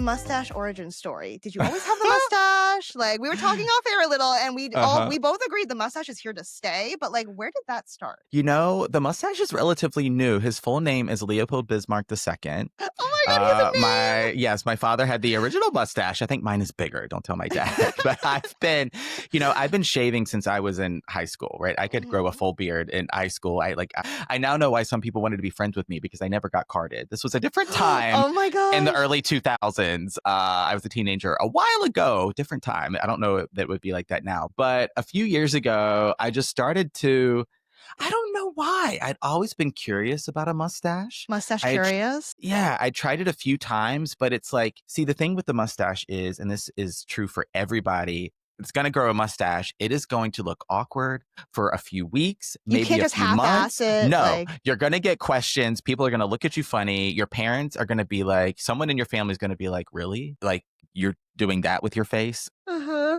mustache origin story. Did you always have the mustache? Like, we were talking off air a little, and we both agreed the mustache is here to stay. But like, where did that start? You know, the mustache is relatively new. His full name is Leopold Bismarck II. Oh my God, he has a name! My father had the original mustache. I think mine is bigger. Don't tell my dad. But I've been shaving since I was in high school, right? I could grow a full beard in high school. I now know why some people wanted to be friends with me because I never got carded. This was a different time. Oh my God. In the early 2000s. I was a teenager a while ago, different time. I don't know if that would be like that now. But a few years ago, I just started to, I don't know why. I'd always been curious about a mustache. Curious? Yeah, I tried it a few times, but it's like, see, the thing with the mustache is, and this is true for everybody, it's going to grow a mustache. It is going to look awkward for a few weeks, maybe a few months. No, you're going to get questions. People are going to look at you funny. Your parents are going to be like, someone in your family is going to be like, really? Like, you're doing that with your face?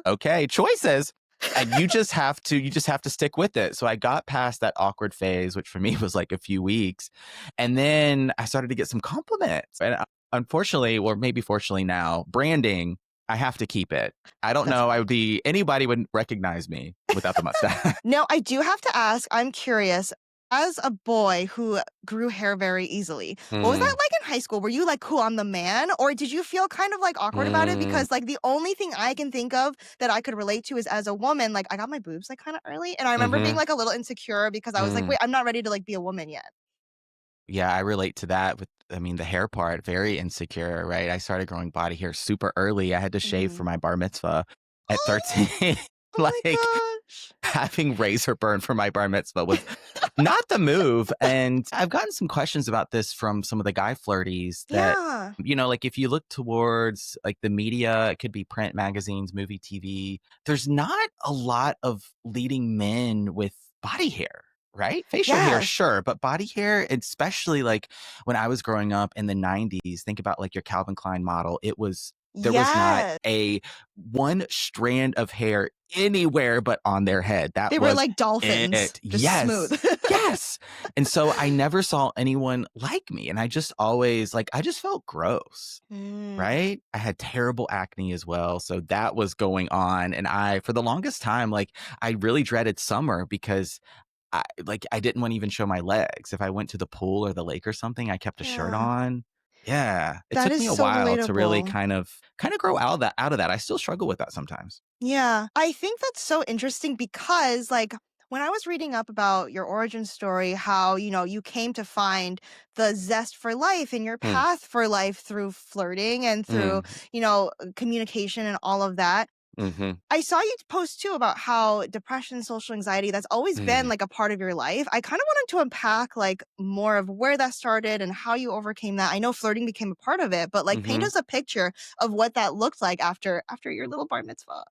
Okay, choices. And you just have to stick with it. So I got past that awkward phase, which for me was like a few weeks. And then I started to get some compliments. And unfortunately, or maybe fortunately now, branding, I have to keep it. I don't know. Anybody wouldn't recognize me without the mustache. No, I do have to ask. I'm curious. As a boy who grew hair very easily, what was that like in high school? Were you like, cool, I'm the man? Or did you feel kind of like awkward about it? Because like the only thing I can think of that I could relate to is as a woman, like I got my boobs like kind of early. And I remember being like a little insecure because I was like, wait, I'm not ready to like be a woman yet. Yeah, I relate to that with, the hair part, very insecure, right? I started growing body hair super early. I had to shave for my bar mitzvah at 13. Oh Like, my gosh. having razor burn for my bar mitzvah was not the move. And I've gotten some questions about this from some of the guy flirties that, like if you look towards like the media, it could be print magazines, movie, TV. There's not a lot of leading men with body hair. Right? Facial hair, sure. But body hair, especially like when I was growing up in the 90s, think about like your Calvin Klein model. There was not a one strand of hair anywhere but on their head. They were like dolphins. Just smooth. Yes. And so I never saw anyone like me. And I just always I just felt gross. Right? I had terrible acne as well. So that was going on. And for the longest time, I really dreaded summer because I didn't want to even show my legs. If I went to the pool or the lake or something, I kept a shirt on. Yeah. It took me a while to really kind of grow out of that. I still struggle with that sometimes. Yeah. I think that's so interesting because when I was reading up about your origin story, how, you came to find the zest for life and your path for life through flirting and through, communication and all of that. I saw you post too about how depression, social anxiety, that's always been a part of your life. I kind of wanted to unpack more of where that started and how you overcame that. I know flirting became a part of it, but paint us a picture of what that looked like after your little bar mitzvah.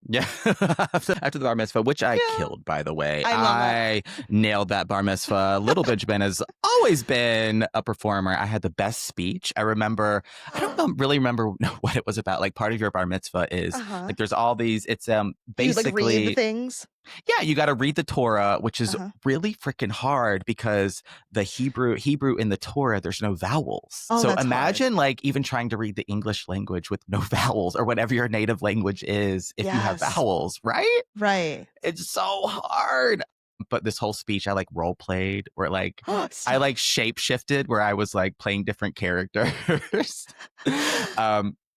Yeah, after the bar mitzvah, which I killed, by the way. I nailed that bar mitzvah. Little Bitch Ben has always been a performer. I had the best speech. I really remember what it was about. Part of your bar mitzvah is there's all these, it's basically you read the things. Yeah, you got to read the Torah, which is really freaking hard because the Hebrew in the Torah, there's no vowels. So imagine even trying to read the English language with no vowels or whatever your native language is if you have vowels, right? Right. It's so hard. But this whole speech, I role played where I shape shifted where I was playing different characters.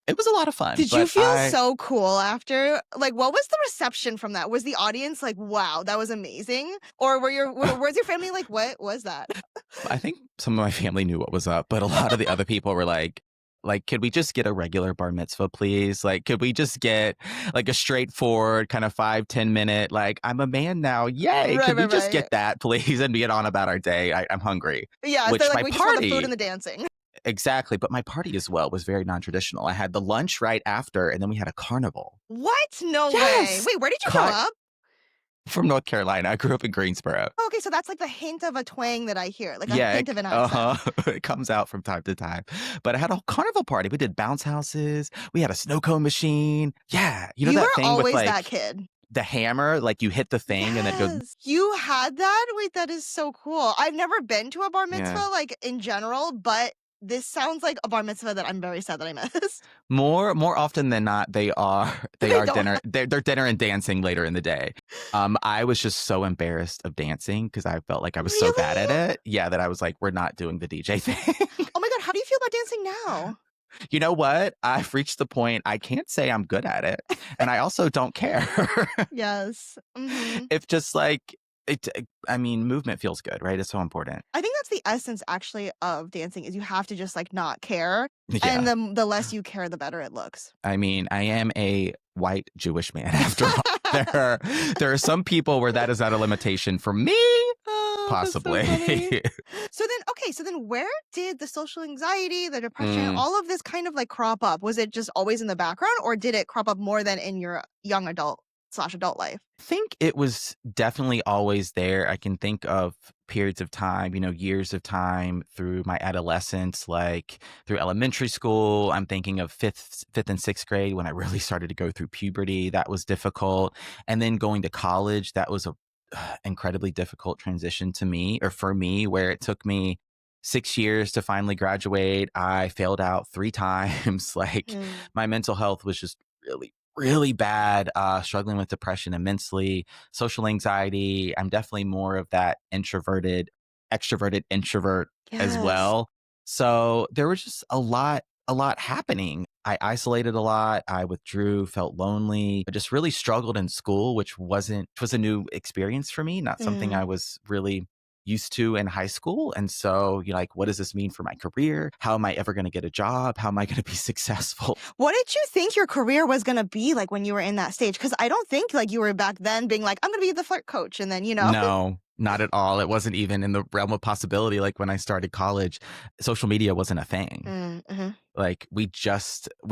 It was a lot of fun. Did you feel so cool after? What was the reception from that? Was the audience wow, that was amazing? Or was your family what was that? I think some of my family knew what was up, but a lot of the other people were like, could we just get a regular bar mitzvah, please? Could we just get a straightforward kind of 5-10 minute, I'm a man now. Yay. Could we just get that, please? And get on about our day. I'm hungry. Yeah. Which so my we party, just want the food and the dancing. Exactly. But my party as well was very non-traditional. I had the lunch right after, and then we had a carnival. What? No way. Wait, where did you grow up? From North Carolina. I grew up in Greensboro. Okay, so that's the hint of a twang that I hear. A hint of an accent. It comes out from time to time. But I had a whole carnival party. We did bounce houses. We had a snow cone machine. Yeah. You were thing always with that kid. The hammer, you hit the thing and then it goes. You had that? Wait, that is so cool. I've never been to a bar mitzvah, in general, but this sounds like a bar mitzvah that I'm very sad that I missed. More often than not, they are they They are don't dinner have they're dinner and dancing later in the day. I was just so embarrassed of dancing because I felt like I was so bad at Really? it. Yeah, that I was like, "We're not doing the DJ thing." Oh my god, how do you feel about dancing now? You know what? I've reached the point I can't say I'm good at it, and I also don't care. Yes. Mhm. If just like I mean, movement feels good, right? It's so important. I think that's the essence actually of dancing is you have to just, like, not care, and Yeah. the less you care, the better it looks. I mean, I am a white Jewish man after all. There are some people where that is not a limitation. For me, Oh, that's so possibly. funny. So then okay, so then where did the social anxiety, the depression, Mm. all of this kind of, like, crop up? Was it just always in the background, or did it crop up more than in your young adult/adult life? Think it was definitely always there. I can think of periods of time, years of time through my adolescence, like through elementary school. I'm thinking of fifth and sixth grade when I really started to go through puberty. That was difficult. And then going to college, that was a incredibly difficult transition to me or for me, where it took me 6 years to finally graduate. I failed out 3 times. Like Mm. my mental health was just really bad, struggling with depression immensely, social anxiety. I'm definitely more of that introverted, extroverted introvert as Yes. well. So there was just a lot happening. I isolated a lot. I withdrew, felt lonely. I just really struggled in school, which was a new experience for me, not something Mm. I was really used to in high school. And so you're like, what does this mean for my career? How am I ever going to get a job? How am I going to be successful? What did you think your career was gonna be like when you were in that stage? Because I don't think, like, you were back then being like, "I'm gonna be the flirt coach," and then, No, not at all. It wasn't even in the realm of possibility. Like when I started college, social media wasn't a thing. Mm, mhm. Like we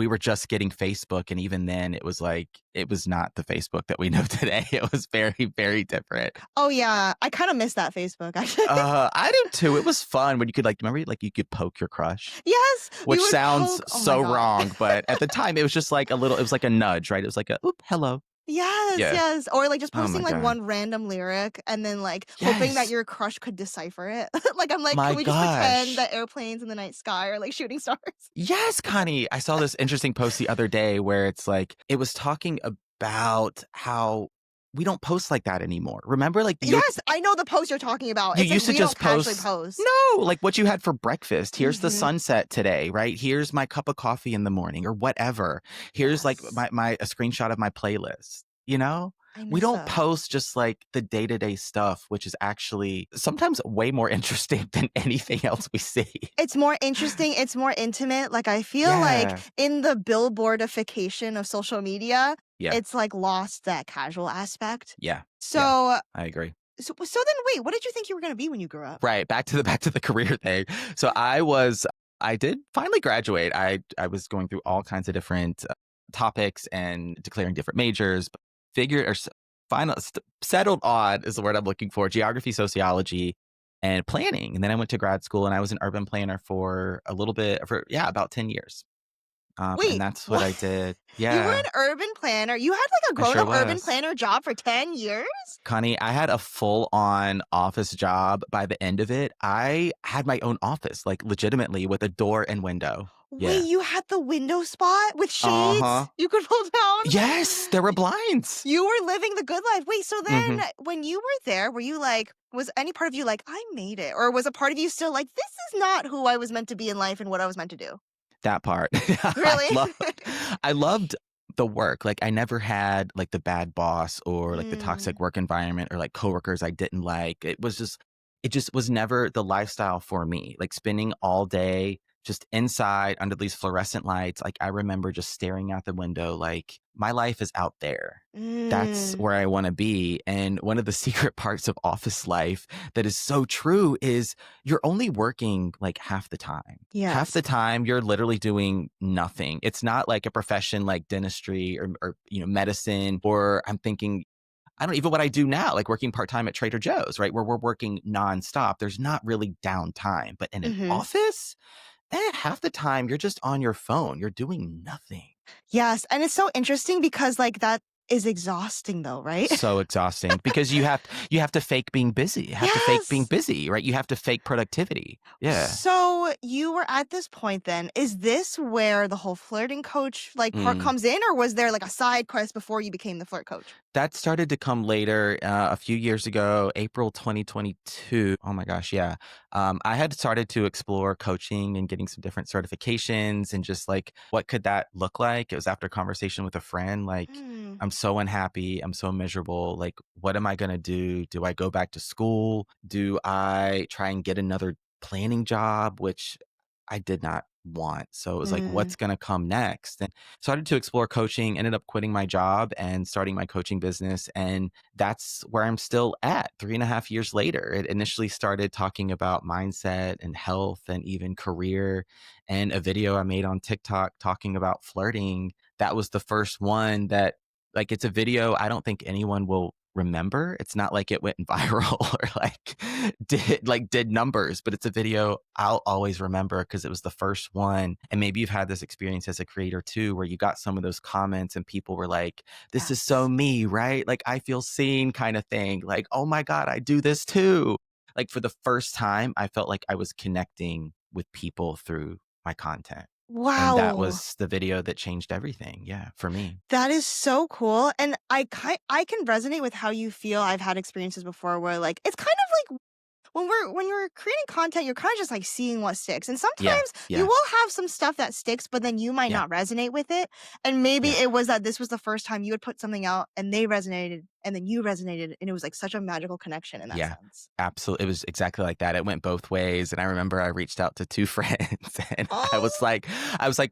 were just getting Facebook, and even then it was like it was not the Facebook that we know today. It was very, very different. Oh, yeah. I kinda miss that Facebook, actually. I do too. It was fun when you could remember like you could poke your crush, Yes, which you would sounds poke oh my so god. wrong, but at the time it was just like it was like a nudge, right? It was like a oop, hello. Yes, Yeah. yes, or, like, just Oh posting, my like, god. one random lyric and then, like, hoping that Yes. your crush could decipher it. Like, I'm like, My "Can we just pretend gosh. that airplanes in the night sky are, like, shooting stars?" Yes, Connie. I saw this interesting post the other day where it's like it was talking about how we don't post like that anymore. Remember, like Yes, I know the post you're talking about. you It's like used to we don't just casually post, post. no, like what you had for breakfast. Here's the Mhm. sunset today, right? Here's my cup of coffee in the morning or whatever. Here's like Yes. my a screenshot of my playlist. You know, I we miss don't those. post just like the day to day stuff, which is actually sometimes way more interesting than anything else we see. It's more interesting, it's more intimate, like, I feel like Yeah. in the billboardification of social media, Yeah. it's, like, lost that casual aspect. Yeah. Yeah. So I agree. so then wait, what did you think you were gonna be when you grew up? Right, back to the career thing. So I did finally graduate. I was going through all kinds of different topics and declaring different majors, but figured or final settled on is the word I'm looking for, geography, sociology, and planning. And then I went to grad school and I was an urban planner for a little bit for yeah, about 10 years. And Wait, that's what what? I did. You were Yeah, an urban planner? You had, like, a I sure grown-up urban was. planner job for 10 years? Connie, I had a full-on office job by the end of it. I had my own office, like, legitimately with a door and window. Wait, Yeah. you had the window spot with Uh-huh. shades you could pull down? Yes, there were blinds. You were living the good life. Wait, so then Mhm. when you were there, were you like, was any part of you like, I made it? Or was a part of you still like, this is not who I was meant to be in life and what I was meant to do? That part. Really? I loved the work. Like, I never had, like, the bad boss or, like, the Mm, toxic work environment or, like, coworkers I didn't like. It just was never the lifestyle for me. Like, spending all day just inside under these fluorescent lights, like, I remember just staring out the window like, my life is out there. That's mm, where I wanna be, and one of the secret parts of office life that is so true is you're only working, like, half the time. Half yes. the time, you're literally doing nothing. It's not like a profession like dentistry or medicine, or I'm thinking I don't even what I do now, like working part-time at Trader Joe's, right, where we're working nonstop. There's not really downtime, but in an Hmm. office, half the time you're just on your phone. You're doing nothing. Yes. And it's so interesting because, like, that. is exhausting though, right? So exhausting because you have to fake being busy. You have to fake being Yes. busy, right? You have to fake productivity. Yeah. So you were at this point then. Is this where the whole flirting coach like part Mm. comes in, or was there like a side quest before you became the flirt coach? That started to come later, a few years ago, April 2022. Oh my gosh, yeah. I had started to explore coaching and getting some different certifications and just like, what could that look like? It was after a conversation with a friend, like, Mm, I'm so unhappy. I'm so miserable. Like, what am I going to do? Do I go back to school? Do I try and get another planning job, which I did not want? So it was like, mm, what's going to come next? And started to explore coaching, ended up quitting my job and starting my coaching business. And that's where I'm still at 3.5 years later. It initially started talking about mindset and health and even career. And a video I made on TikTok talking about flirting, that was the first one that, like, it's a video I don't think anyone will remember. It's not like it went viral or did numbers, but it's a video I'll always remember because it was the first one. And maybe you've had this experience as a creator too, where you got some of those comments and people were like, this is so yes. me, right? Like, I feel seen kind of thing. Like, oh my God, I do this too. Like, for the first time, I felt like I was connecting with people through my content. And that Wow. was the video that changed everything. Yeah, for me. That is so cool, and I can resonate with how you feel. I've had experiences before where, like, it's kind of like when you're creating content, you're kinda just, like, seeing what sticks, and Yeah, sometimes you yeah, will have some stuff that sticks, but then you might yeah, not resonate with it, and maybe yeah. it was that this was the first time you had put something out and they resonated, and then you resonated, and it was, like, such a magical connection in that Yeah, sense. absolutely. It was exactly like that. It went both ways, and I remember I reached out to 2 friends, and Oh. I was like,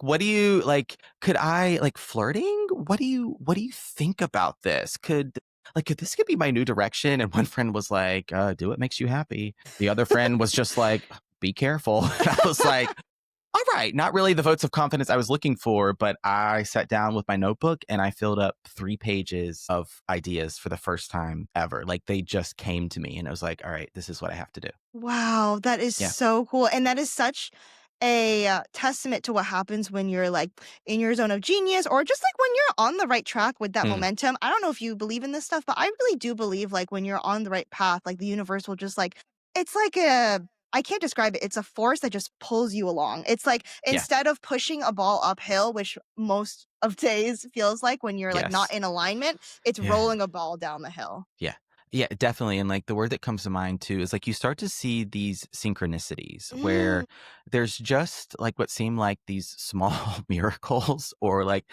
"What do you like, could I like flirting? What do you think about this? Could this could be my new direction?" And one friend was like, "Do what makes you happy." The other friend was just like, "Be careful." And I was like, all right, not really the votes of confidence I was looking for, but I sat down with my notebook and I filled up 3 pages of ideas for the first time ever. Like, they just came to me and I was like, all right, this is what I have to do. Wow, that is Yeah. so cool, and that is such a, testament to what happens when you're, like, in your zone of genius or just, like, when you're on the right track with that Mm, momentum. I don't know if you believe in this stuff, but I really do believe, like, when you're on the right path, like, the universe will just, like it's like a I can't describe it, it's a force that just pulls you along. It's like, yeah. instead of pushing a ball uphill, which most of days feels like when you're, like, not Yes. in alignment, it's Yeah. rolling a ball down the hill. Yeah. Yeah, definitely. And like the word that comes to mind too is like you start to see these synchronicities Mm, where there's just like what seem like these small miracles or like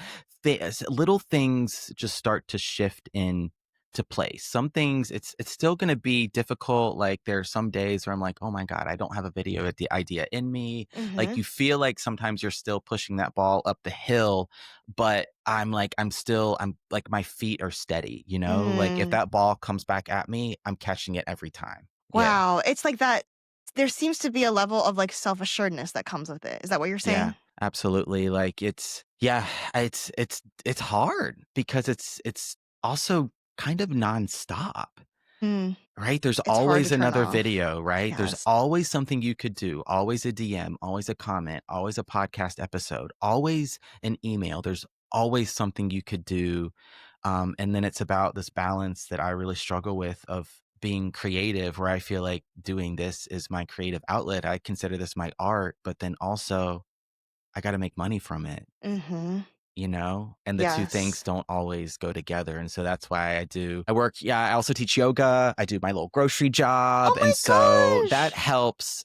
little things just start to shift in to place. Some things it's still going to be difficult. Like there are some days where I'm like, oh my God, I don't have a video idea in me. Like mhm, you feel like sometimes you're still pushing that ball up the hill, but I'm like, my feet are steady, you know? Like, if mm. that ball comes back at me, I'm catching it every time. Yeah. Wow, it's like that there seems to be a level of, like, self-assuredness that comes with it. Is that what you're Yeah, saying? absolutely. Like, yeah, it's hard because it's also kind of nonstop. Mm, Right? There's it's hard to always turn another off. video, right? There's Yes. always something you could do, always a DM, always a comment, always a podcast episode, always an email. There's always something you could do. And then it's about this balance that I really struggle with of being creative, where I feel like doing this is my creative outlet. I consider this my art, but then also I got to make money from it, Mhm. you know? And the 2 things Yes. don't always go together, and so that's why I work, yeah, I also teach yoga, I do my little grocery Oh job, my and so gosh! that helps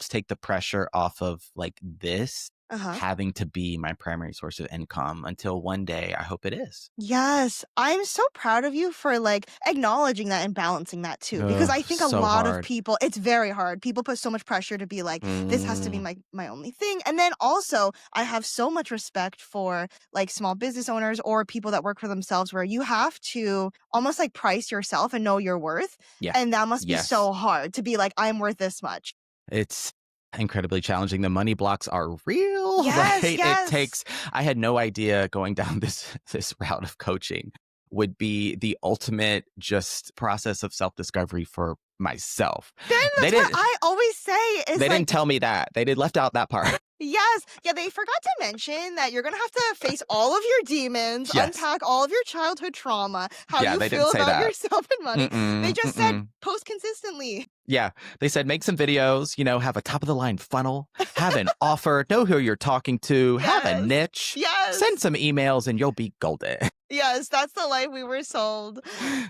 take the pressure off of, like, this Uh-huh. having to be my primary source of income until one day I hope it is. Yes, I'm so proud of you for, like, acknowledging that and balancing that too, because Ugh, I think a so lot of hard. people it's very hard. People put so much pressure to be like, "This has to be Mm, my only thing," and then also, I have so much respect for, like, small business owners or people that work for themselves where you have to almost, like, price yourself and know your worth, yeah. and that must be Yes. so hard to be like, "I'm worth this much." It's incredibly challenging. The money blocks are real, Yes, right? yes. I had no idea going down this route of coaching would be the ultimate just process of self-discovery for myself. Then They that's what didn't I always say is they didn't like tell me that. They did left out that part. Yes. Yeah, they forgot to mention that you're gonna have to face all of your demons, Yes. unpack all of your childhood trauma, how Yeah, you they didn't feel say about that. yourself and money. They Mm-mm, just said mm-mm. post consistently. Yeah, they said make some videos, have a top of the line funnel, have an offer, know who you're talking to, have a Yes. niche, send Yes. some emails, and you'll be golden. Yes, that's the life we were sold.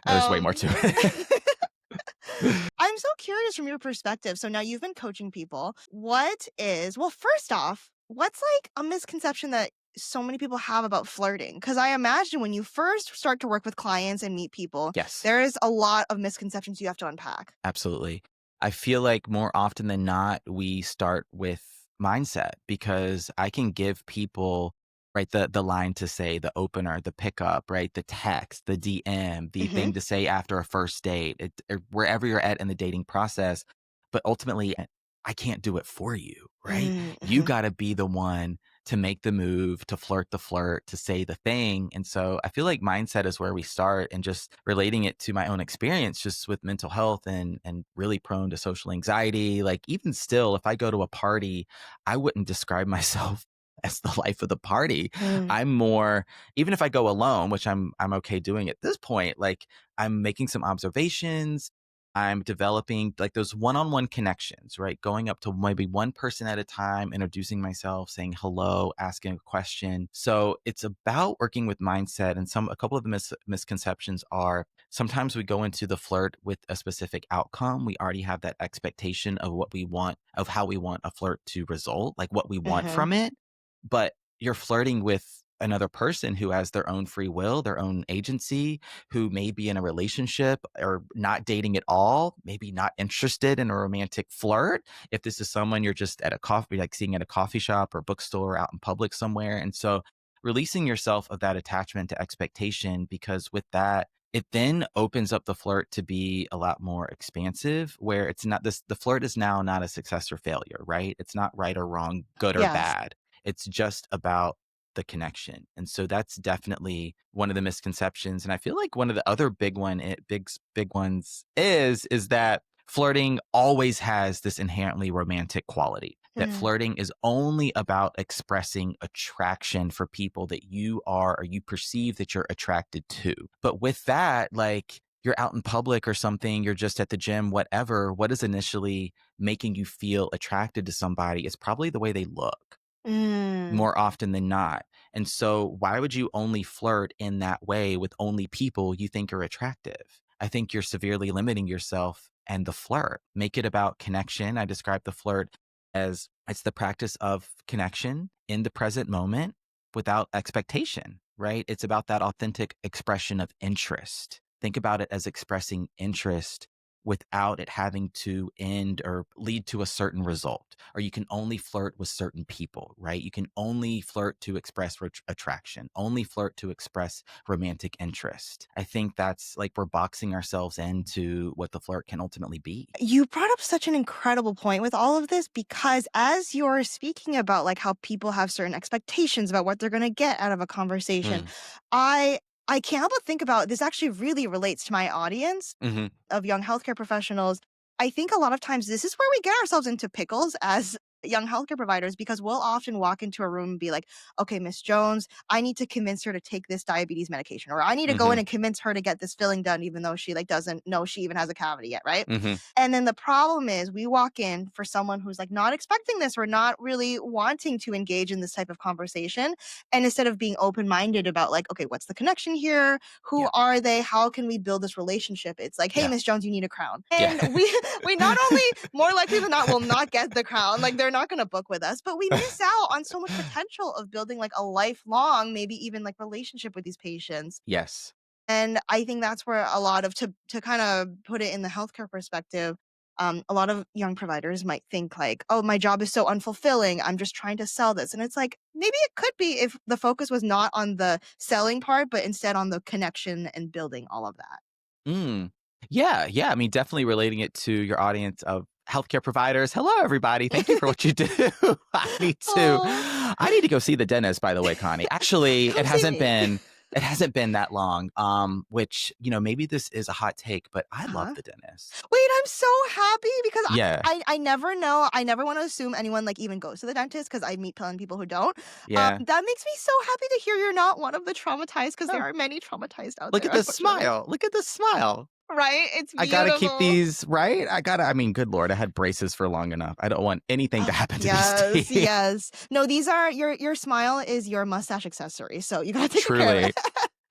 There's way more Um to it. I'm so curious from your perspective. So now you've been coaching people. Well, first off, what's like a misconception that so many people have about flirting? Because I imagine when you first start to work with clients and meet people, Yes. there is a lot of misconceptions you have to unpack. Absolutely. I feel like more often than not, we start with mindset because I can give people right the line to say, the opener, the pickup, right, the text, the DM, the Hmm. thing to say after a first date, or wherever you're at in the dating process. But ultimately, I can't do it for you, right? You Mm-hmm. got to be the one to make the move, to flirt the flirt, to say the thing. And so I feel like mindset is where we start, and just relating it to my own experience just with mental health and really prone to social anxiety. Like even still, if I go to a party, I wouldn't describe myself as the life of the party. Mm. I'm more, even if I go alone, which I'm okay doing at this point, like I'm making some observations. I'm developing like those one-on-one connections, right? Going up to maybe one person at a time, introducing myself, saying hello, asking a question. So it's about working with mindset. And a couple of the misconceptions are sometimes we go into the flirt with a specific outcome. We already have that expectation of what we want, of how we want a flirt to result, like what we want Mm-hmm. from it. But you're flirting with another person who has their own free will, their own agency, who may be in a relationship or not dating at all, maybe not interested in a romantic flirt. If this is someone you're just at a coffee, like seeing at a coffee shop or bookstore out in public somewhere. And so releasing yourself of that attachment to expectation, because with that, it then opens up the flirt to be a lot more expansive, where it's not this, the flirt is now not a success or failure, right? It's not right or wrong, good or Yes. bad. It's just about the connection. And so that's definitely one of the misconceptions. And I feel like one of the other big ones is that flirting always has this inherently romantic quality. That Mm. flirting is only about expressing attraction for people that you are or you perceive that you're attracted to. But with that, like you're out in public or something, you're just at the gym, whatever, what is initially making you feel attracted to somebody is probably the way they look Mm. more often than not. And so, why would you only flirt in that way with only people you think are attractive? I think you're severely limiting yourself and the flirt. Make it about connection. I describe the flirt as it's the practice of connection in the present moment without expectation, right? It's about that authentic expression of interest. Think about it as expressing interest without it having to end or lead to a certain result. Or you can only flirt with certain people, right? You can only flirt to express attraction, only flirt to express romantic interest. I think that's like we're boxing ourselves into what the flirt can ultimately be. You brought up such an incredible point with all of this because as you're speaking about like how people have certain expectations about what they're going to get out of a conversation, Mm. I I can't help but think about this actually really relates to my audience Hmm. of young healthcare professionals. I think a lot of times this is where we get ourselves into pickles as young healthcare providers because we'll often walk into a room and be like, okay, Miss Jones, I need to convince her to take this diabetes medication, or I need to go in Hmm. and convince her to get this filling done, even though she like doesn't know she even has a cavity yet, right? Hmm. And then the problem is we walk in for someone who's like not expecting this or not really wanting to engage in this type of conversation. And instead of being open minded about like, okay, what's the connection here? Who Yeah. are they? How can we build this relationship? It's like, hey, Yeah. Miss Jones, you need a crown. Yeah. And we not only more likely than not will not get the crown, like they're not gonna book with us, but we miss out on so much potential of building like a lifelong, maybe even like relationship with these patients. Yes. And I think that's where a lot of to kind of put it in the healthcare perspective, a lot of young providers might think like, "Oh, my job is so unfulfilling. I'm just trying to sell this." And it's like, maybe it could be if the focus was not on the selling part, but instead on the connection and building all of that. Mm. Yeah, yeah. I mean, definitely relating it to your audience of healthcare providers. Hello, everybody. Thank you for what you do. I need to, Oh, I need to go see the dentist. By the way, Connie. Actually, come it see hasn't me. been. It hasn't been that long, which, maybe this is a hot take, but I love Uh-huh. the dentist. Wait, I'm so happy because Yeah. I never know. I never wanna assume anyone, like, even goes to the dentist because I meet plenty of people who don't. Yeah. That makes me so happy to hear you're not one of the traumatized because there Oh, are many traumatized out look there, at this unfortunately. smile. Look at this smile. Right? It's I gotta keep beautiful. these right? I mean, good lord, I had braces for long enough. I don't want anything to Oh, happen to these yes, teeth. yes. No, these are your smile is your mustache accessory, so you gotta take good care of Truly. it.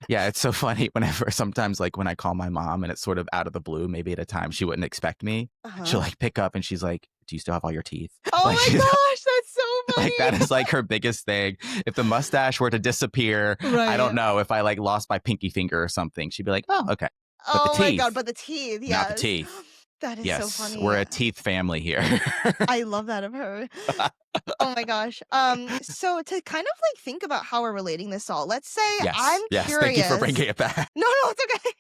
Yeah, it's so funny whenever sometimes, like, when I call my mom and it's sort of out of the blue, maybe at a time she wouldn't expect me, she'll, Uh-huh. like, pick up and she's like, "Do you still have all your teeth?" Oh Like, my she's gosh, that's so like, that funny. is, like, her biggest thing. If the mustache were to disappear, I don't Right. know, if I, like, lost my pinky finger or something, she'd be like, "Oh, okay." But the Oh my god, teeth, but the teeth, not the yes. teeth. That is so Yes, we're funny. a teeth family here. I love that of her. Oh my gosh. So to kind of like think about how we're relating this all, let's say I'm Yes, yes, thank you for curious. bringing it back. No, no, it's okay.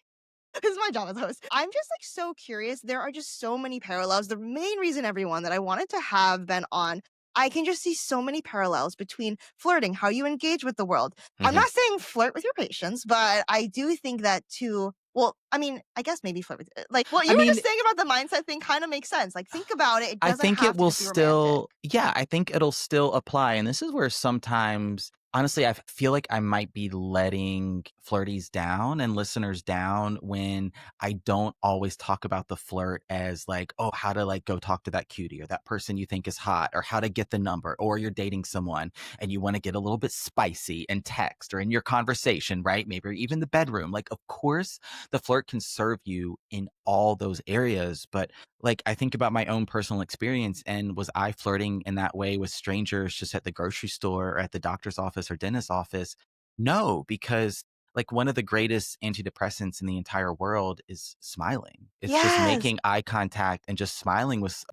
This is my job as a host. I'm just like so curious. There are just so many parallels. The main reason, everyone, that I wanted to have Ben on, I can just see so many parallels between flirting, how you engage with the world. I'm Mhm. not saying flirt with your patients, but I do think that too. Well, I mean, I guess maybe flirt with like what I you were mean, just saying about the mindset thing kind of makes sense. Like think about it. It I doesn't think it have to will just be romantic. still yeah, I think it'll still apply, and this is where sometimes honestly, I feel like I might be letting flirties down and listeners down when I don't always talk about the flirt as like, "Oh, how to, like, go talk to that cutie or that person you think is hot," or how to get the number, or you're dating someone and you wanna get a little bit spicy in text or in your conversation, right? Maybe even the bedroom. Like, of course, the flirt can serve you in all those areas, but like, I think about my own personal experience, and was I flirting in that way with strangers just at the grocery store or at the doctor's office or dentist's office? No, because like one of the greatest antidepressants in the entire world is smiling. It's just Yes. making eye contact and just smiling with,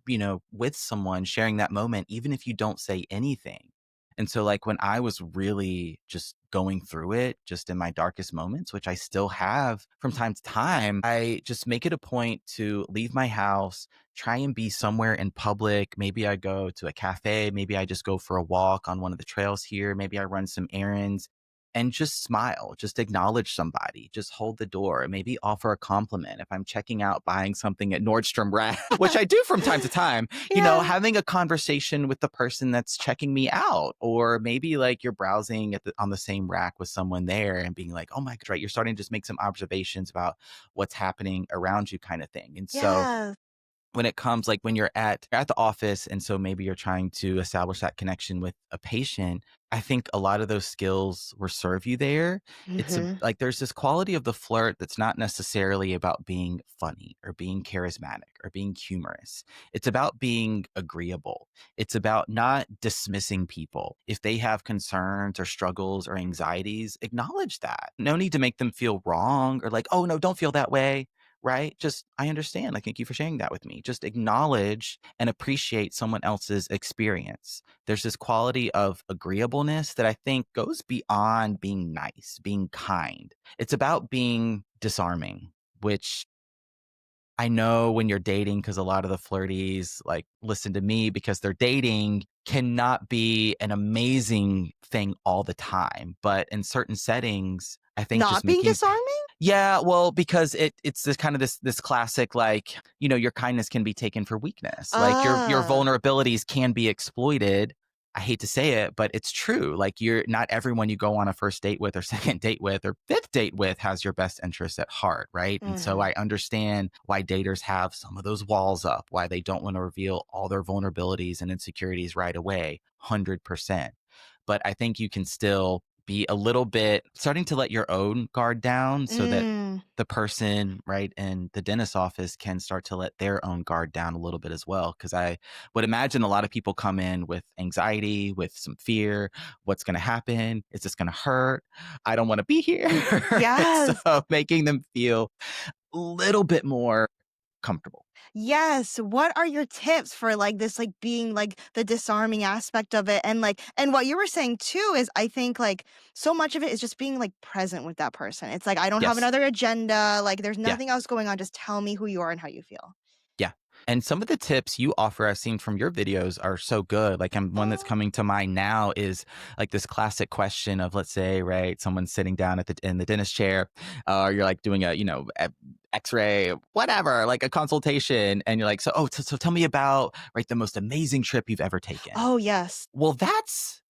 with someone, sharing that moment, even if you don't say anything. And so, like, when I was really just going through it, just in my darkest moments, which I still have from time to time, I just make it a point to leave my house, try and be somewhere in public. Maybe I go to a cafe. Maybe I just go for a walk on one of the trails here. Maybe I run some errands and just smile, just acknowledge somebody, just hold the door, maybe offer a compliment if I'm checking out buying something at Nordstrom Rack, which I do from time to time, Yeah. having a conversation with the person that's checking me out, or maybe like you're browsing on the same rack with someone there and being like, oh my god, right, you're starting to just make some observations about what's happening around you, kind of thing. And so Yes. when it comes like when you're at the office and so maybe you're trying to establish that connection with a patient, I think a lot of those skills will serve you there. Mhm. Like there's this quality of the flirt that's not necessarily about being funny or being charismatic or being humorous. It's about being agreeable. It's about not dismissing people. If they have concerns or struggles or anxieties, acknowledge that. No need to make them feel wrong or like, oh no, don't feel that way, right? Just, I understand. Like, thank you for sharing that with me. Just acknowledge and appreciate someone else's experience. There's this quality of agreeableness that I think goes beyond being nice, being kind. It's about being disarming, which I know when you're dating, because a lot of the flirties like listen to me because they're dating cannot be an amazing thing all the time. But in certain settings, I think just Not being making disarming? yeah, well, because it's this kind of this classic like, your kindness can be taken for weakness. Like your Ah. vulnerabilities can be exploited. I hate to say it, but it's true. Like you're not everyone you go on a first date with or second date with or fifth date with has your best interests at heart, right? And so Mhm. I understand why daters have some of those walls up, why they don't want to reveal all their vulnerabilities and insecurities right away, 100%. But I think you can still be a little bit starting to let your own guard down so that Mm. the person right in the dentist office can start to let their own guard down a little bit as well. Cause I would imagine a lot of people come in with anxiety, with some fear. What's going to happen? Is this going to hurt? I don't want to be here. So Yes. making them feel a little bit more comfortable. Yes. What are your tips for like this, like being like the disarming aspect of it? And like, and what you were saying too is I think like so much of it is just being like present with that person. It's like, I don't have Yes. another agenda. Like, there's Yeah. nothing else going on. Just tell me who you are and how you feel. Yeah. And some of the tips you offer, I've seen from your videos, are so good. Like, one that's Oh. coming to mind now is like this classic question of, let's say, right, someone's sitting down at in the dentist chair, or you're like doing a, X-ray, whatever, like a consultation, and you're like, so tell me about, right, the most amazing trip you've ever taken. Oh, yes. Well, that's,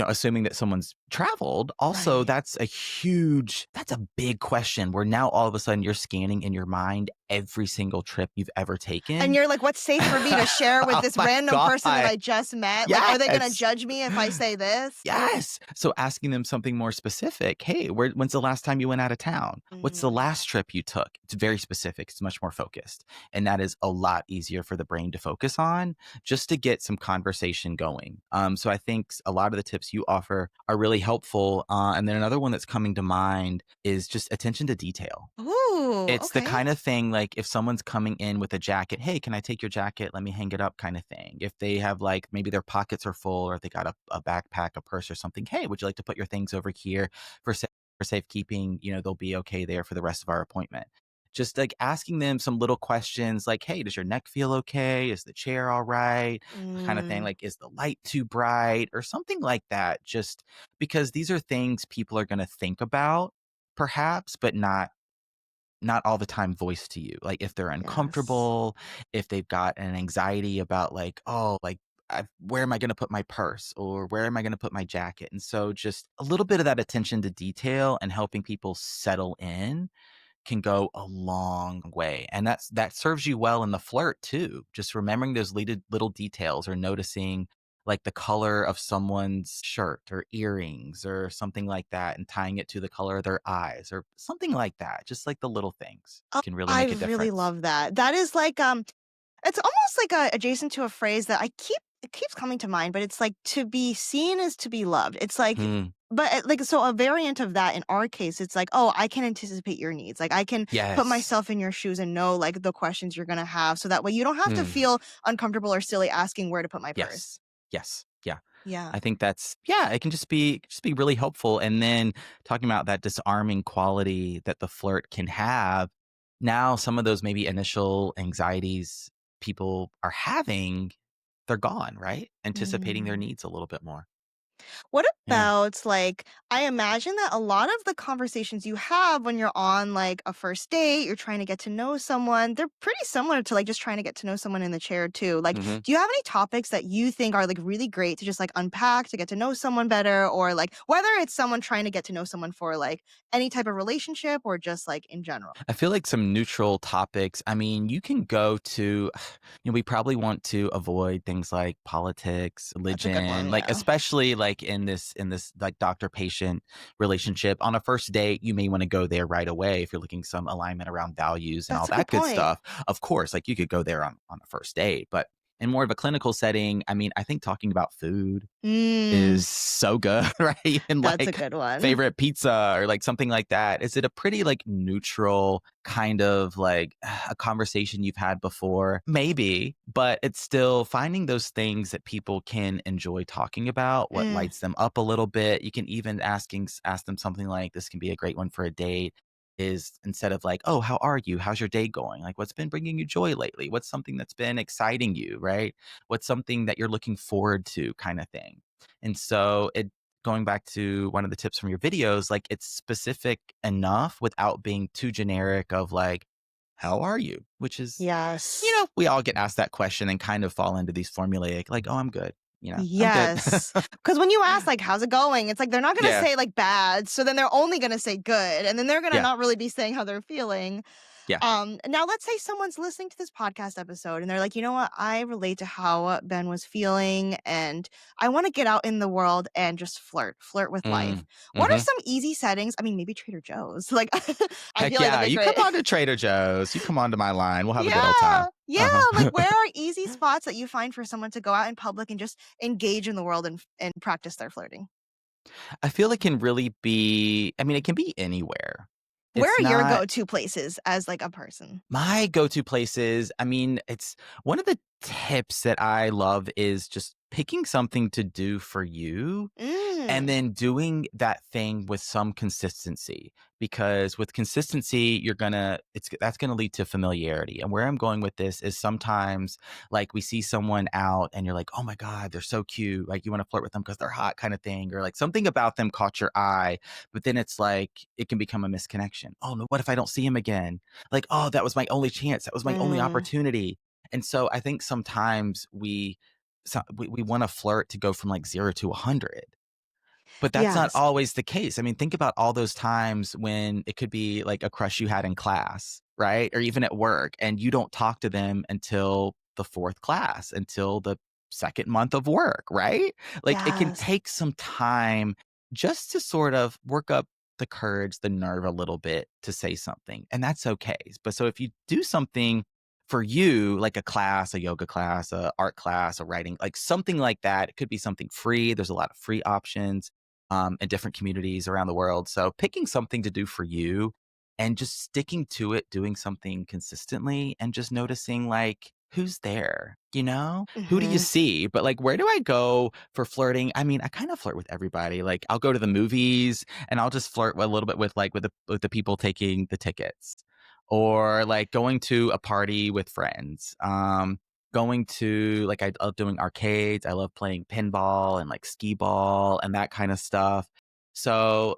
assuming that someone's traveled, also Right. that's a big question where now all of a sudden you're scanning in your mind every single trip you've ever And taken. you're like, "What's safe for me to share with Oh this my random person that God. I just met? Like, are they gonna Yes. judge me if I say this?" Yes. So asking them something more specific. Hey, when's the last time you went out of town? What's the Mm, last trip you took? It's very specific. It's much more focused. And that is a lot easier for the brain to focus on just to get some conversation going. So I think a lot of the tips you offer are really helpful. And then another one that's coming to mind is just attention to detail. ooh, It's the okay. kind of thing, like, if someone's coming in with a jacket, "Hey, can I take your jacket? Let me hang it up," kinda thing. If they have, like, maybe their pockets are full or if they got a backpack, a purse or something, "Hey, would you like to put your things over here for safekeeping?" They'll be okay there for the rest of our appointment. Just, like, asking them some little questions like, "Hey, does your neck feel okay? Is the chair alright?" Kinda thing, Mm, like, "Is the light too bright?" Or something like that, just because these are things people are gonna think about, perhaps, but not all the time voiced to you. Like, if they're yes. uncomfortable, if they've got an anxiety about, like, "Oh, like, where am I gonna put my purse, or where am I gonna put my jacket?" And so just a little bit of that attention to detail and helping people settle in can go a long way. And that serves you well in the flirt too. Just remembering those little details, or noticing like the color of someone's shirt or earrings or something like that, and tying it to the color of their eyes or something like that. Just like the little things Oh, can really I make a really difference. love that. That is like, it's almost like, adjacent to a phrase that it keeps coming to mind, but it's like, "To be seen is to be loved." It's like Hmm. but, like, so a variant of that in our case, it's like, "Oh, I can anticipate your needs." Like, I can put Yes. myself in your shoes and know, like, the questions you're gonna have, so that way you don't have to Hmm. feel uncomfortable or silly asking where to put my Yes. purse. Yes. Yeah. Yeah. I think that's, yeah, it can just be really helpful. And then talking about that disarming quality that the flirt can have, now some of those maybe initial anxieties people are having, they're gone, right? Anticipating their Mm. needs a little bit more. What Yeah. about, like, I imagine that a lot of the conversations you have when you're on, like, a first date, you're trying to get to know someone, they're pretty similar to, like, just trying to get to know someone in the chair too. Like, Hmm. do you have any topics that you think are, like, really great to just, like, unpack to get to know someone better? Or, like, whether it's someone trying to get to know someone for, like, any type of relationship or just, like, in general? I feel like some neutral topics. I mean, you can go to, we probably want to avoid things like politics, That's a good religion, one, like yeah. especially like in this like doctor patient relationship. On a first date, you may want to go there right away if you're looking some alignment around values and all That's a good that good point. stuff. Of course, like you could go there on a first date, but in more of a clinical setting, I mean, I think talking about food Mm, is so good, right? And that's a like good one. favorite pizza or like something like that. Is it a pretty like neutral kind of like a conversation you've had before? Maybe, but it's still finding those things that people can enjoy talking about, what Mm, lights them up a little bit. You can even ask them something like, this can be a great one for a date, is instead of like, "Oh, how are you? How's your day going? Like, what's been bringing you joy lately? What's something that's been exciting you, right? What's something that you're looking forward to?" kind of thing. And so going back to one of the tips from your videos, like, it's specific enough without being too generic of like, "How are you?" Which is, yes. we all get asked that question and kind of fall into these formulaic like, "Oh, I'm good." "I'm good." Yes, because when you ask, like, "How's it going?" It's like they're not gonna Yeah. say, like, "Bad," so then they're only gonna say, "Good," and then they're gonna Yeah. not really be saying how they're feeling. Yeah. Now let's say someone's listening to this podcast episode and they're like, "You know what? I relate to how Ben was feeling, and I wanna get out in the world and just flirt with life." Mm. What are Mhm. some easy settings? I mean, maybe Trader Joe's, like, I Heck feel like that'd yeah. be You great. come on to Trader Joe's. You come on to my line. We'll have a good old time. Yeah, yeah, like, Uh-huh. where are easy spots that you find for someone to go out in public and just engage in the world and practice their flirting? I feel it can really be, I mean, it can be anywhere. Where It's are your not go-to places as, like, a person? my go-to places. I mean, it's one of the tips that I love is just picking something to do for you and Mm. then doing that thing with some consistency, because with consistency, that's gonna lead to familiarity. And where I'm going with this is sometimes like we see someone out and you're like, oh my God, they're so cute. Like you want to flirt with them because they're hot kind of thing, or like something about them caught your eye, but then it's like it can become a misconnection. Oh no, what if I don't see him again? Like, oh, that was my only chance. That was my only Mm. opportunity. And so I think sometimes we want to flirt to go from like 0 to 100, but that's not Yes. always the case. I mean, think about all those times when it could be like a crush you had in class, right? Or even at work, and you don't talk to them until the fourth class, until the second month of work, right? Like it can Yes. take some time just to sort of work up the courage, the nerve a little bit to say something. And that's okay. But so if you do something for you, like a class, a yoga class, a art class, a writing, like something like that, it could be something free. There's a lot of free options in different communities around the world. So picking something to do for you and just sticking to it, doing something consistently and just noticing like who's there, who do you Mhm. see? But like, where do I go for flirting? I mean, I kind of flirt with everybody. Like I'll go to the movies and I'll just flirt a little bit with like with the people taking the tickets, or like going to a party with friends. Going to like I love doing arcades. I love playing pinball and like skee ball and that kind of stuff. So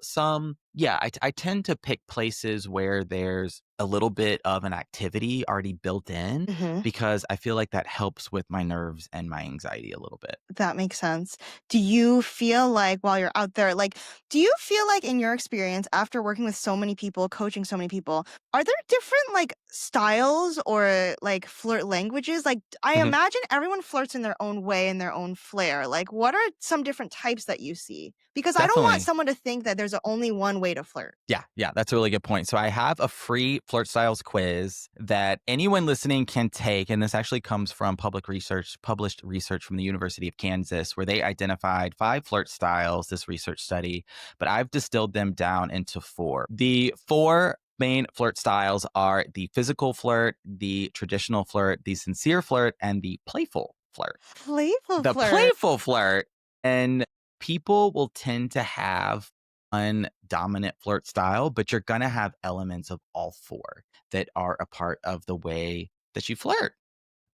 yeah, I tend to pick places where there's a little bit of an activity already built in, Mhm. because I feel like that helps with my nerves and my anxiety a little bit. That makes sense. Do you feel like while you're out there, like, do you feel like in your experience after working with so many people, coaching so many people, are there different like styles or like flirt languages? Like, I Mhm. imagine everyone flirts in their own way and their own flair. Like, what are some different types that you see? Because I don't want Definitely. someone to think that there's only one way to flirt. Yeah, yeah, that's a really good point. So I have a free flirt styles quiz that anyone listening can take, and this actually comes from published research from the University of Kansas, where they identified 5 flirt styles, this research study, but I've distilled them down into 4. The 4 main flirt styles are the physical flirt, the traditional flirt, the sincere flirt, and the playful flirt. Playful The flirt. playful flirt, and people will tend to have one dominant flirt style, but you're gonna have elements of all 4 that are a part of the way that you flirt.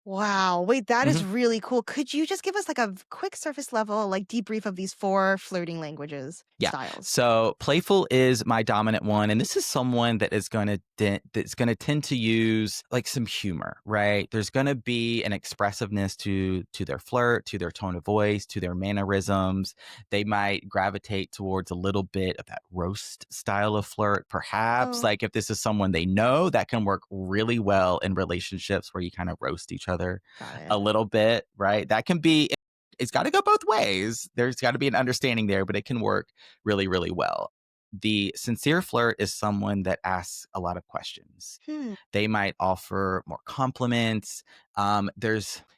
Wow. Wait, that is Mhm. really cool. Could you just give us like a quick surface level, like debrief of these four flirting languages Yeah. styles? So playful is my dominant one, and this is someone that is that's gonna tend to use like some humor, right? There's gonna be an expressiveness to their flirt, to their tone of voice, to their mannerisms. They might gravitate towards a little bit of that roast style of flirt, perhaps. Oh, Like if this is someone they know, that can work really well in relationships where you kind of roast each other got a it. little bit, right? That can be. It's got to go both ways. There's got to be an understanding there, but it can work really, really well. The sincere flirt is someone that asks a lot of questions. Hmm. They might offer more compliments.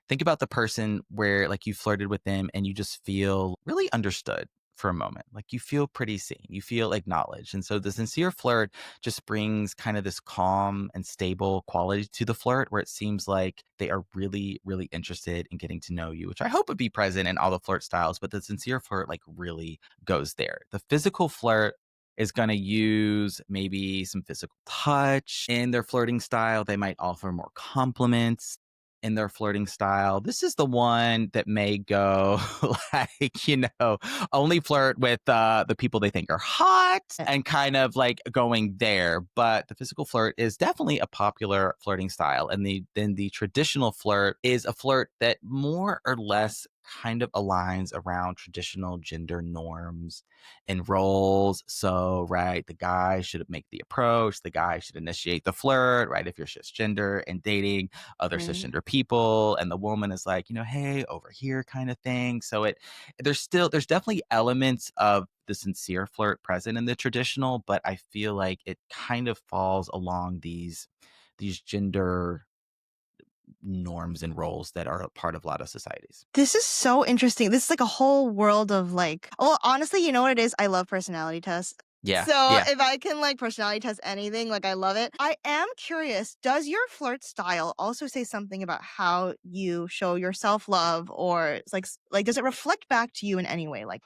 Think about the person where like you flirted with them and you just feel really understood for a moment. Like you feel pretty seen, you feel acknowledged. And so the sincere flirt just brings kind of this calm and stable quality to the flirt where it seems like they are really, really interested in getting to know you, which I hope would be present in all the flirt styles. But the sincere flirt like really goes there. The physical flirt is going to use maybe some physical touch in their flirting style. They might offer more compliments in their flirting style. This is the one that may go like, only flirt with the people they think are hot Eh, and kind of like going there. But the physical flirt is definitely a popular flirting style. And then the traditional flirt is a flirt that more or less kind of aligns around traditional gender norms and roles. So, right, the guy should make the approach, the guy should initiate the flirt, right? If you're cisgender and dating other mm. cisgender people, and the woman is like, hey, over here kind of thing. So there's definitely elements of the sincere flirt present in the traditional, but I feel like it kind of falls along these gender norms and roles that are a part of a lot of societies. This is so interesting. This is like a whole world of like, well, honestly, you know what it is? I love personality tests. Yeah. So Yeah. if I can like personality test anything, like I love it. I am curious, does your flirt style also say something about how you show your self-love or it's like does it reflect back to you in any way? Like,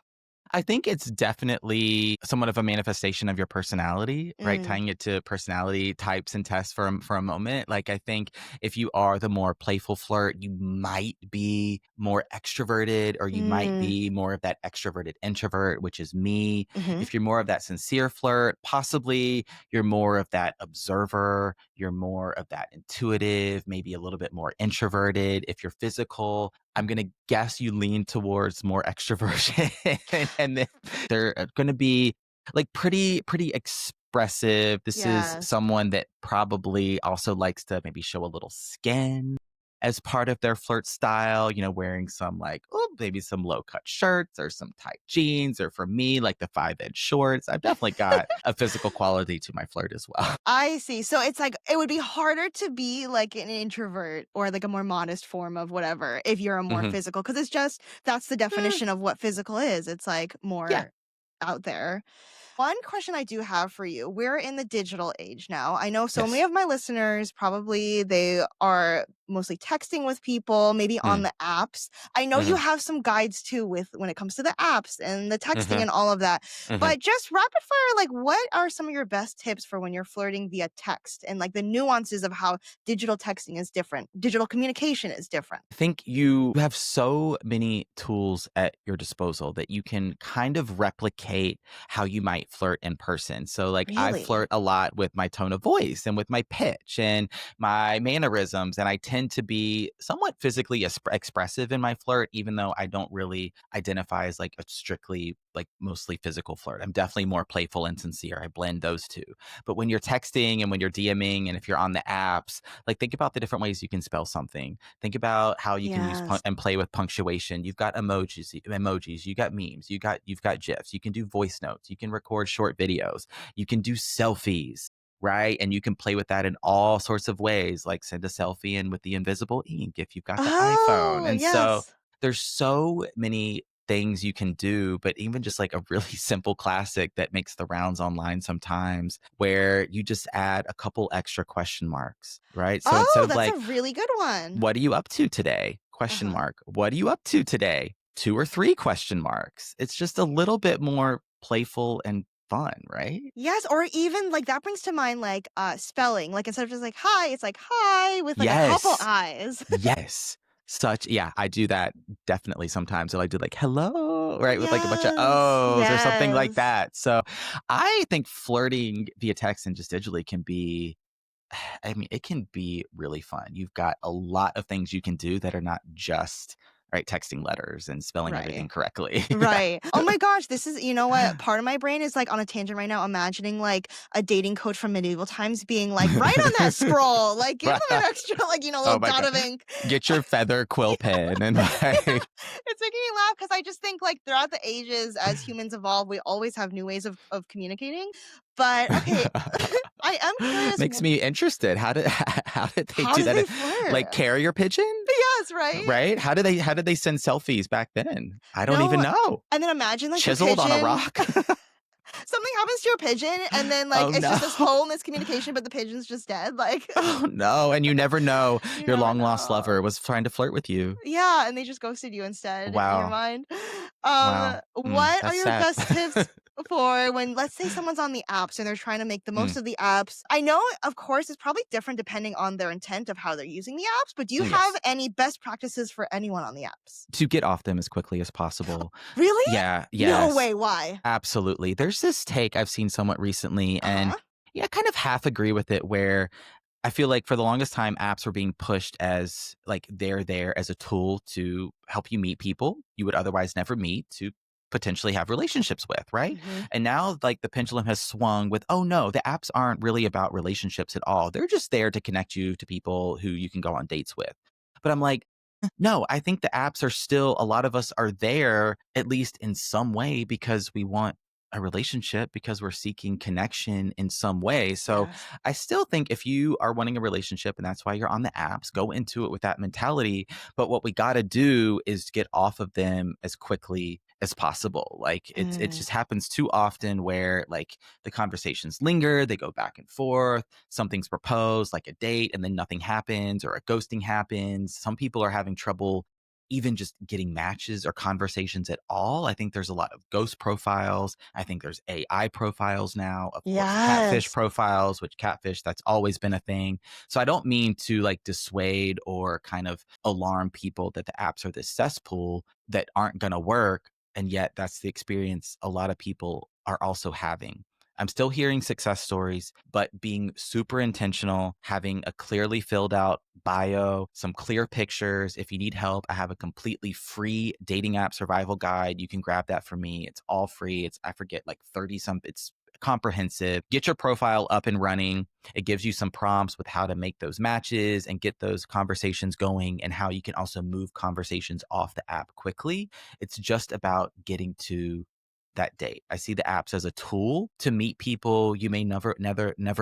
I think it's definitely somewhat of a manifestation of your personality, right? mm, Tying it to personality types and tests for a moment. Like, I think if you are the more playful flirt, you might be more extroverted, or you might mm, be more of that extroverted introvert, which is me. mhm. If you're more of that sincere flirt, possibly you're more of that observer, you're more of that intuitive, maybe a little bit more introverted. If you're physical, I'm gonna guess you lean towards more extroversion, and then they're gonna be like pretty expressive. This is Yes. someone that probably also likes to maybe show a little skin as part of their flirt style, wearing some like, oh, maybe some low cut shirts or some tight jeans, or for me, like the 5-inch shorts. I've definitely got a physical quality to my flirt as well. I see. So it's like it would be harder to be like an introvert or like a more modest form of whatever if you're a more Hmm. physical because it's just that's the definition of what physical is. It's like Yeah. more out there. One question I do have for you. We're in the digital age now. I know so many Yes. of my listeners probably they are mostly texting with people, maybe on Mm. the apps. I know you Hmm. have some guides too with when it comes to the apps and the texting Hmm. and all of that. Hmm. But just rapid fire, like what are some of your best tips for when you're flirting via text and like the nuances of how digital texting is different, digital communication is different? I think you have so many tools at your disposal that you can kind of replicate how you might flirt in person. So, like, I Really? flirt a lot with my tone of voice and with my pitch and my mannerisms. And I tend to be somewhat physically expressive in my flirt, even though I don't really identify as like a strictly, like, mostly physical flirt. I'm definitely more playful and sincere. I blend those two. But when you're texting and when you're DMing and if you're on the apps, like, think about the different ways you can spell something. Think about how you can use Yes. and play with punctuation. You've got emojis, you got memes, you've got gifs. You can do voice notes. You can record short videos. You can do selfies, right? And you can play with that in all sorts of ways, like send a selfie in with the invisible ink if you've got the iPhone. Oh, And so yes. there's so many things you can do, but even just like a really simple classic that makes the rounds online sometimes, where you just add a couple extra question marks, right? So instead Oh, of that's a like, really good one. what are you up to today? Question Uh-huh. mark. What are you up to today? 2 or 3 question marks. It's just a little bit more playful and fun, right? Yes, or even like that brings to mind like spelling. Like instead of just like hi, it's like hi with like a couple Yes. eyes. Yes. Yeah, I do that definitely sometimes. I like do like hello, right? With like a bunch of Yes. O's or something like Yes. that. So I think flirting via text and just digitally can be, I mean, it can be really fun. You've got a lot of things you can do that are not just, right, texting letters and spelling everything Right. correctly. Yeah. Right. Oh my gosh, this is you know what? Part of my brain is like on a tangent right now, imagining like a dating coach from medieval times being like, right on that scroll, like give them an Right. extra, like, little Oh my dot god. of ink. Get your feather quill pen and Yeah. like It's making me laugh because I just think like throughout the ages as humans evolve, we always have new ways of communicating. But okay, I am curious, makes me interested. How did they how do did they that? Like flirt? carrier pigeon? Yes, right? Right? How did they send selfies back then? I don't even No, know. and then imagine like the Chiseled on a pigeon. rock? Something happens to your pigeon, and then like Oh it's just no. this whole miscommunication, but the pigeon's just dead. Like Oh no. And you never know you your never long lost know. lover was trying to flirt with you. Yeah, and they just ghosted you instead in your Wow. mind. Wow. What are That's your sad. best tips for when, let's say, someone's on the apps and they're trying to make the most Mm, of the apps? I know, of course, it's probably different depending on their intent of how they're using the apps, but do you have yes. any best practices for anyone on the apps? To get off them as quickly as possible. Really? Yeah, No yes. way. Why? Absolutely. There's this take I've seen somewhat recently, Uh and huh. yeah, I kind of half agree with it, where I feel like for the longest time, apps were being pushed as like they're there as a tool to help you meet people you would otherwise never meet, to potentially have relationships with, right? Hmm. And now, like, the pendulum has swung with, oh no, the apps aren't really about relationships at all. They're just there to connect you to people who you can go on dates with. But I'm like, no, I think the apps are still, a lot of us are there, at least in some way, because we want a relationship, because we're seeking connection in some way. So Yes. I still think if you are wanting a relationship and that's why you're on the apps, go into it with that mentality. But what we got to do is get off of them as quickly as possible. Like it Mm. just happens too often where like the conversations linger, they go back and forth, something's proposed, like a date, and then nothing happens or a ghosting happens. Some people are having trouble even just getting matches or conversations at all. I think there's a lot of ghost profiles. I think there's AI profiles now, of course, catfish Yes. profiles, which catfish, that's always been a thing. So I don't mean to like dissuade or kind of alarm people that the apps are this cesspool that aren't going to work. And yet that's the experience a lot of people are also having. I'm still hearing success stories, but being super intentional, having a clearly filled out bio, some clear pictures. If you need help, I have a completely free dating app survival guide. You can grab that from me. It's all free. It's, I forget, like 30 some, it's comprehensive. Get your profile up and running. It gives you some prompts with how to make those matches and get those conversations going and how you can also move conversations off the app quickly. It's just about getting to that date. I see the apps as a tool to meet people you may never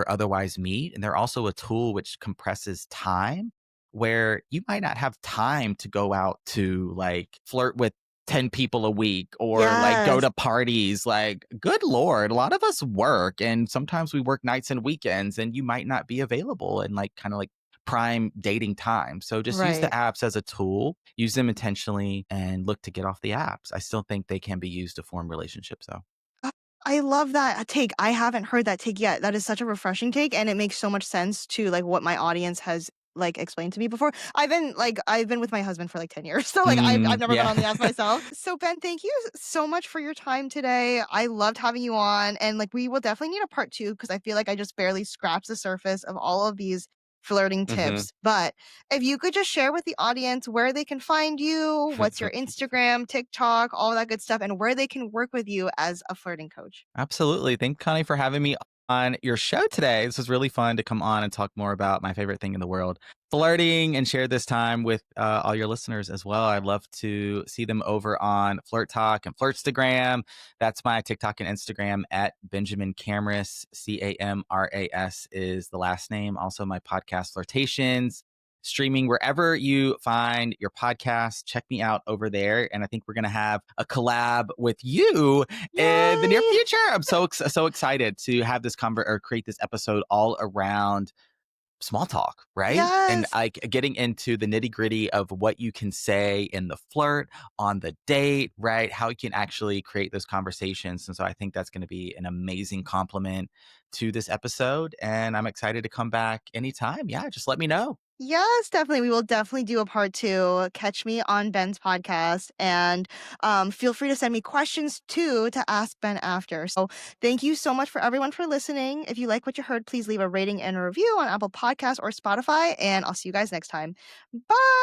otherwise meet. And they're also a tool which compresses time where you might not have time to go out to like flirt with 10 people a week or like go Yes. to parties. Like, good Lord, a lot of us work and sometimes we work nights and weekends and you might not be available and like kind of like prime dating time. So just use the Right. apps as a tool, use them intentionally, and look to get off the apps. I still think they can be used to form relationships, though. Uh, I love that take. I haven't heard that take yet. That is such a refreshing take, and it makes so much sense to, like, what my audience has, like, explained to me before. I've been with my husband for, like, 10 years, so, like, I've never been Yeah. on the apps myself. So, Ben, thank you so much for your time today. I loved having you on, and, like, we will definitely need a part 2 because I feel like I just barely scratched the surface of all of these flirting hmm tips. But if you could just share with the audience where they can find you, what's your Instagram, TikTok, all that good stuff, and where they can work with you as a flirting coach. Absolutely. Thank Connie for having me on your show today. This was really fun to come on and talk more about my favorite thing in the world, flirting, and share this time with all your listeners as well. I'd love to see them over on Flirt Talk and Flirtstagram. That's my TikTok and Instagram at Benjamin Camras. Camras is the last name. Also, my podcast, Flirtations, streaming wherever you find your podcast. Check me out over there. And I think we're going to have a collab with you in the near Yay! future. I'm so excited to have this or create this episode all around small talk, right? And Yes. like getting into the nitty gritty of what you can say in the flirt, on the date, right? How you can actually create those conversations. And so I think that's going to be an amazing compliment to this episode. And I'm excited to come back anytime. Yeah, just let me know. Yes, definitely. We will definitely do a part 2. Catch me on Ben's podcast, and, feel free to send me questions too to ask Ben after. So, thank you so much for everyone for listening. If you like what you heard, please leave a rating and a review on Apple Podcasts or Spotify, and I'll see you guys next time. Bye.